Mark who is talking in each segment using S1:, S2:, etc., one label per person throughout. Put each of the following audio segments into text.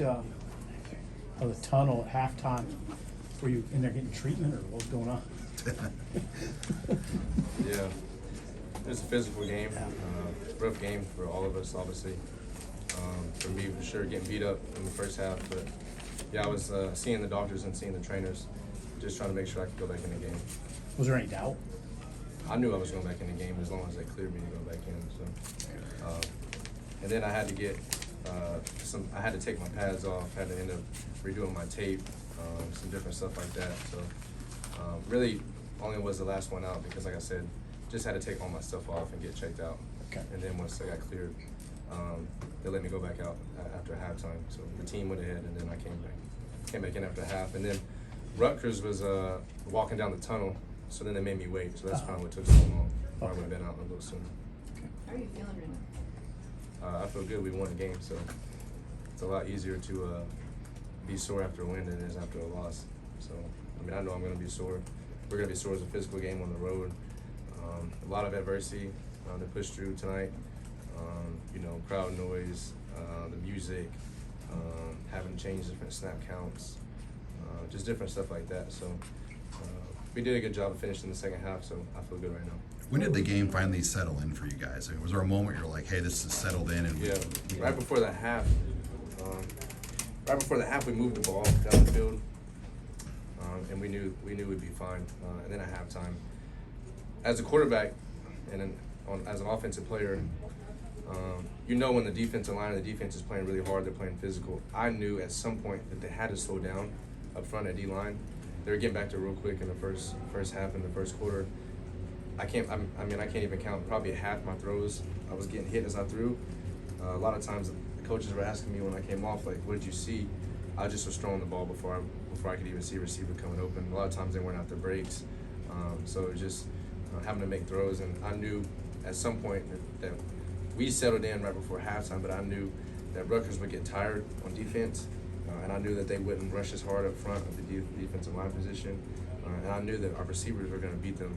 S1: Of the tunnel at halftime. Were you in there getting treatment, or what was going on?
S2: Yeah, it was a physical game, rough game for all of us, obviously. For me, for sure, getting beat up in the first half, but yeah, I was seeing the doctors and seeing the trainers, just trying to make sure I could go back in the game.
S1: Was there any doubt?
S2: I knew I was going back in the game as long as they cleared me to go back in. So, and then I had to get I had to take my pads off, had to end up redoing my tape, some different stuff like that. So really only was the last one out because, like I said, just had to take all my stuff off and get checked out.
S1: Okay.
S2: And then once I got cleared, they let me go back out after halftime. So the team went ahead, and then I came back in after half. And then Rutgers was walking down the tunnel, so then they made me wait. So that's probably what took so long. I would have been out a little sooner.
S3: How are you feeling right now?
S2: I feel good. We won the game, so it's a lot easier to be sore after a win than it is after a loss. So, I mean, I know I'm going to be sore. We're going to be sore as a physical game on the road. A lot of adversity to push through tonight. You know, crowd noise, the music, having to change different snap counts, just different stuff like that. So, we did a good job of finishing the second half, so I feel good right now.
S4: When did the game finally settle in for you guys? I mean, was there a moment you're like, "Hey, this is settled in"? And
S2: yeah, right before the half, we moved the ball down the field, and we knew we'd be fine. And then at halftime, as a quarterback and as an offensive player, you know when the defensive line and the defense is playing really hard, they're playing physical. I knew at some point that they had to slow down up front at D-line. They were getting back to real quick in the first half in the first quarter. I can't even count. Probably half my throws I was getting hit as I threw. A lot of times the coaches were asking me when I came off, like, "What did you see?" I just was throwing the ball before I could even see a receiver coming open. A lot of times they weren't out their breaks, so it was just having to make throws. And I knew at some point that we settled in right before halftime, but I knew that Rutgers would get tired on defense, and I knew that they wouldn't rush as hard up front of the defensive line position, and I knew that our receivers were going to beat them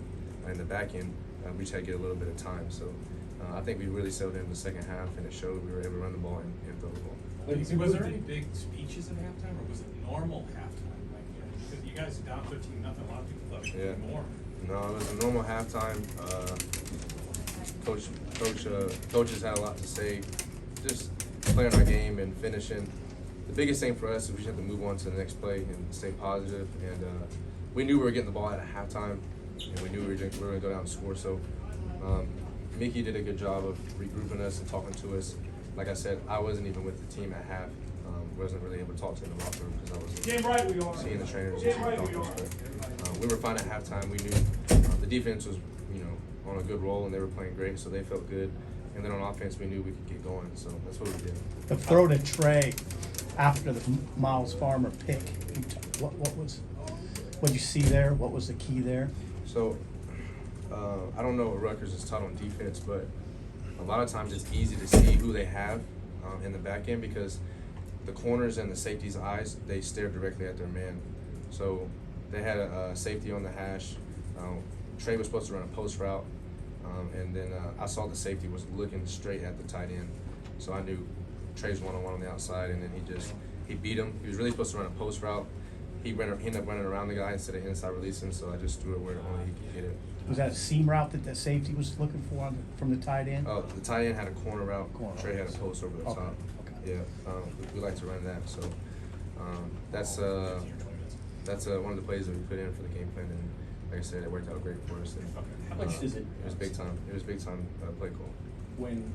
S2: in the back end. We just had to get a little bit of time. So I think we really settled in the second half, and it showed. We were able to run the ball and throw the ball.
S5: Was there any big speeches at halftime, or was it normal halftime? Like, because you guys are down 15-0, a lot of people thought it would be more.
S2: No, it was a normal halftime. Coaches had a lot to say, just playing our game and finishing. The biggest thing for us is we just have to move on to the next play and stay positive. And we knew we were getting the ball at halftime, and we knew we were going to go down and score. So Mickey did a good job of regrouping us and talking to us. Like I said, I wasn't even with the team at half. Wasn't really able to talk to them in the locker room because I wasn't seeing the trainers and seeing the doctors. But we were fine at halftime. We knew the defense was, on a good roll, and they were playing great, so they felt good. And then on offense, we knew we could get going, so that's what we did.
S1: The throw to Trey after the Myles Farmer pick. What'd you see there? What was the key there?
S2: So I don't know what Rutgers is taught on defense, but a lot of times it's easy to see who they have in the back end because the corners and the safety's eyes, they stare directly at their man. So they had a safety on the hash. Trey was supposed to run a post route, and then I saw the safety was looking straight at the tight end. So I knew Trey's one-on-one on the outside, and then he beat him. He was really supposed to run a post route. He ended up running around the guy instead of inside releasing, so I just threw it where only he could hit it.
S1: Was that a seam route that the safety was looking for from the tight end?
S2: Oh, the tight end had a corner route. Trey had a post over the top.
S1: Okay.
S2: Yeah, we like to run that. So that's one of the plays that we put in for the game plan, and like I said, it worked out great for us. And,
S6: how much does it?
S2: It was big time. It was big time play call.
S6: When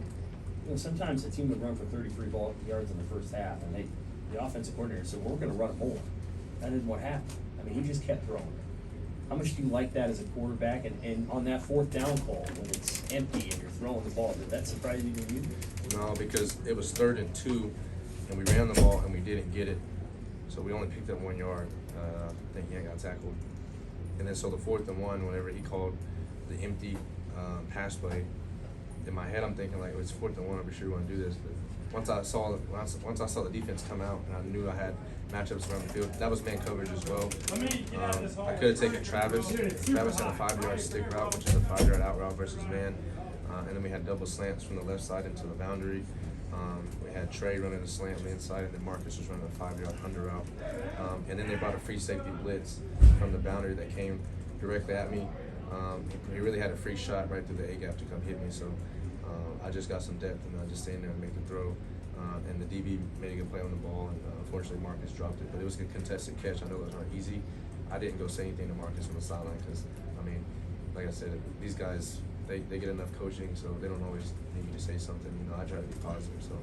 S6: sometimes the team would run for 33 yards in the first half, and the offensive coordinator said, "Well, we're going to run more." That isn't what happened. I mean, he just kept throwing. How much do you like that as a quarterback? And on that fourth down call, when it's empty and you're throwing the ball, did that surprise even you?
S2: No, because it was 3rd and 2, and we ran the ball and we didn't get it, so we only picked up 1 yard. I think he got tackled, and then so the 4th and 1, whenever he called the empty pass play, in my head I'm thinking like, it's 4th and 1. I'm sure we want to do this, but once I saw the defense come out and I knew I had matchups around the field, that was man coverage as well. I could have taken Travis. Travis had a 5-yard stick route, which is a 5-yard out route versus man, and then we had double slants from the left side into the boundary. We had Trey running a slant on the inside, and then Marcus was running a 5-yard under route. And then they brought a free safety blitz from the boundary that came directly at me. He really had a free shot right through the A-gap to come hit me, so I just got some depth, and I just stayed there and made the throw. And the DB made a good play on the ball, and unfortunately Marcus dropped it. But it was a contested catch. I know those aren't easy. I didn't go say anything to Marcus on the sideline because, I mean, like I said, these guys, they get enough coaching, so they don't always need me to say something. You know, I try to be positive. So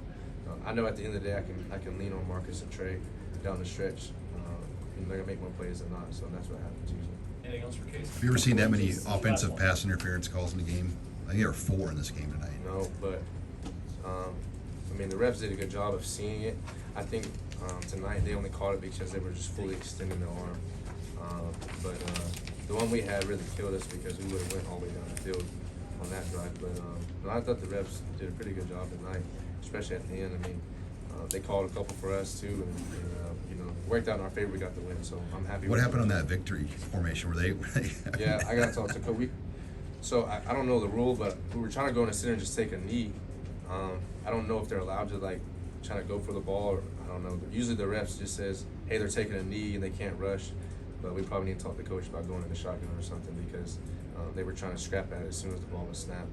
S2: I know at the end of the day I can lean on Marcus and Trey down the stretch. And they're going to make more plays than not, so that's what happens usually.
S5: Anything else for Casey?
S4: Have you ever seen that many offensive pass interference calls in the game? I think there were 4 in this game tonight.
S2: No, but I mean, the refs did a good job of seeing it. I think tonight they only called it because they were just fully extending their arm. But the one we had really killed us because we would have went all the way down the field on that drive. But no, I thought the refs did a pretty good job tonight, especially at the end. I mean, they called a couple for us too, and you know, worked out in our favor. We got the win, so I'm happy.
S4: What
S2: with
S4: happened
S2: it.
S4: on that victory formation? Were they?
S2: Yeah, I got to talk to Coach. So I don't know the rule, but we were trying to go in the center and just take a knee. I don't know if they're allowed to like try to go for the ball, or I don't know. Usually the refs just says, hey, they're taking a knee and they can't rush. But we probably need to talk to the coach about going in the shotgun or something because they were trying to scrap at it as soon as the ball was snapped.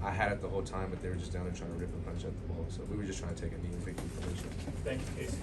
S2: I had it the whole time, but they were just down there trying to rip and punch at the ball. So we were just trying to take a knee and pick the formation.
S5: Thank you, Casey.